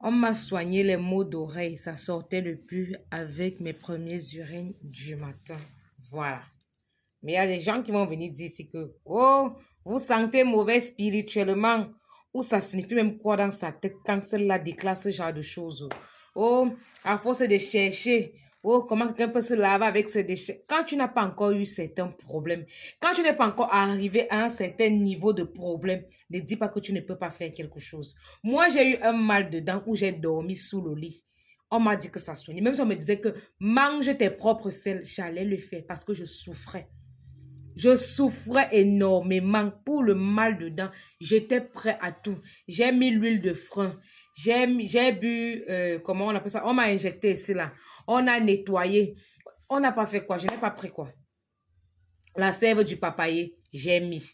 On m'a soigné les maux d'oreille. Ça sortait le plus avec mes premiers urines du matin. Voilà. Mais il y a des gens qui vont venir dire ici que, oh, vous sentez mauvais spirituellement. Ou ça signifie même quoi dans sa tête quand celle-là déclare ce genre de choses. Oh, à force de chercher, oh, comment quelqu'un peut se laver avec ses déchets. Quand tu n'as pas encore eu certains problèmes, quand tu n'es pas encore arrivé à un certain niveau de problème, ne dis pas que tu ne peux pas faire quelque chose. Moi, j'ai eu un mal de dents où j'ai dormi sous le lit. On m'a dit que ça soignait. Même si on me disait que mange tes propres sels, j'allais le faire parce que je souffrais. Je souffrais énormément pour le mal de dents. J'étais prêt à tout. J'ai mis l'huile de frein. J'ai bu, comment on appelle ça? On m'a injecté ici, là. On a nettoyé. On n'a pas fait quoi? Je n'ai pas pris quoi? La sève du papayer, j'ai mis.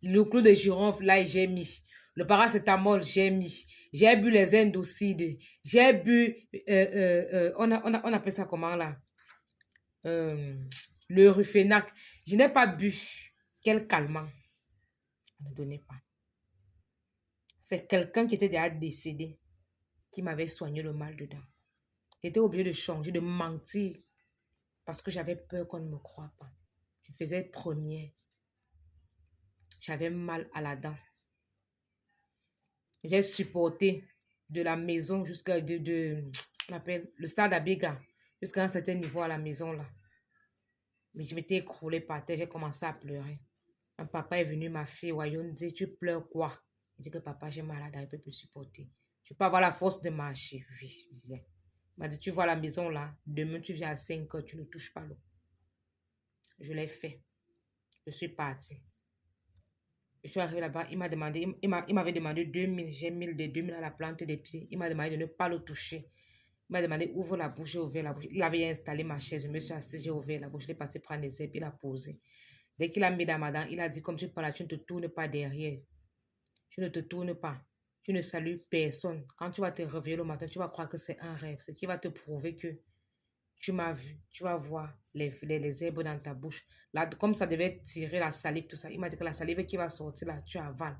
Le clou de girofle, là, j'ai mis. Le paracétamol, j'ai mis. J'ai bu les indocides. J'ai bu, on appelle ça comment, là? Le Rufenac. Je n'ai pas bu. Quel calmant. On ne donnait pas. C'est quelqu'un qui était déjà décédé qui m'avait soigné le mal dedans. J'étais obligée de changer, de mentir parce que j'avais peur qu'on ne me croie pas. Je faisais première. J'avais mal à la dent. J'ai supporté de la maison jusqu'à on appelle le stade Abega jusqu'à un certain niveau à la maison là. Mais je m'étais écroulée par terre, j'ai commencé à pleurer. Un papa est venu, ma fille, Wayon, dit, tu pleures quoi? Il dit que papa, j'ai mal à la dent, je ne peux plus supporter. Je peux avoir la force de marcher. Oui, viens. Il m'a dit, tu vois la maison là, demain tu viens à 5 heures, tu ne touches pas l'eau. Je l'ai fait. Je suis partie. Je suis arrivée là-bas, il m'avait demandé 2000, j'ai mis des 2000 à la plante des pieds. Il m'a demandé de ne pas le toucher. Il m'a demandé, ouvre la bouche, j'ai ouvert la bouche. Il avait installé ma chaise, je me suis assise, j'ai ouvert la bouche, il est parti prendre des herbes, il a posé. Dès qu'il a mis dans ma dent, il a dit, comme tu parles, tu ne te tournes pas derrière. Tu ne te tournes pas. Tu ne salues personne. Quand tu vas te réveiller le matin, tu vas croire que c'est un rêve. Ce qui va te prouver que tu m'as vu. Tu vas voir les herbes dans ta bouche. Là, comme ça devait tirer la salive, tout ça. Il m'a dit que la salive qui va sortir là, tu avales.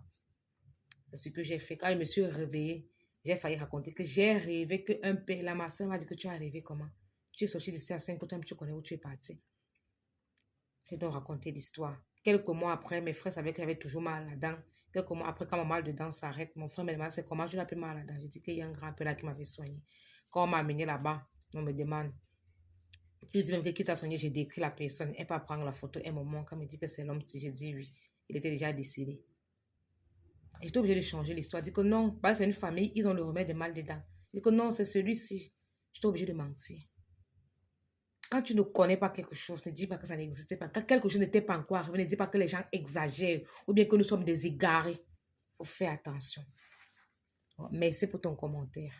C'est ce que j'ai fait. Quand je me suis réveillée, j'ai failli raconter que j'ai rêvé qu'un père, là, ma soeur m'a dit que tu as rêvé comment? Tu es sorti d'ici à 5 ans, tu connais où tu es parti. J'ai donc raconté l'histoire. Quelques mois après, mes frères savaient que j'avais toujours mal à la dent. Quelques mois après, quand mon mal de dents s'arrête, mon frère me demande c'est comment tu n'as plus mal à la dent. J'ai dit qu'il y a un grand-père là qui m'avait soigné. Quand on m'a amené là-bas, on me demande, tu dis même que qui t'a soigné, j'ai décrit la personne. Elle peut prendre la photo, elle me montre, elle me dit que c'est l'homme. J'ai dit oui, il était déjà décédé. J'étais obligée de changer l'histoire. Je dis que non, c'est une famille, ils ont le remède de mal de dents. Je dis que non, c'est celui-ci. J'étais obligée de mentir. Quand tu ne connais pas quelque chose, ne dis pas que ça n'existait pas. Quand quelque chose n'était pas encore arrivé, ne dis pas que les gens exagèrent ou bien que nous sommes des égarés. Il faut faire attention. Merci pour ton commentaire.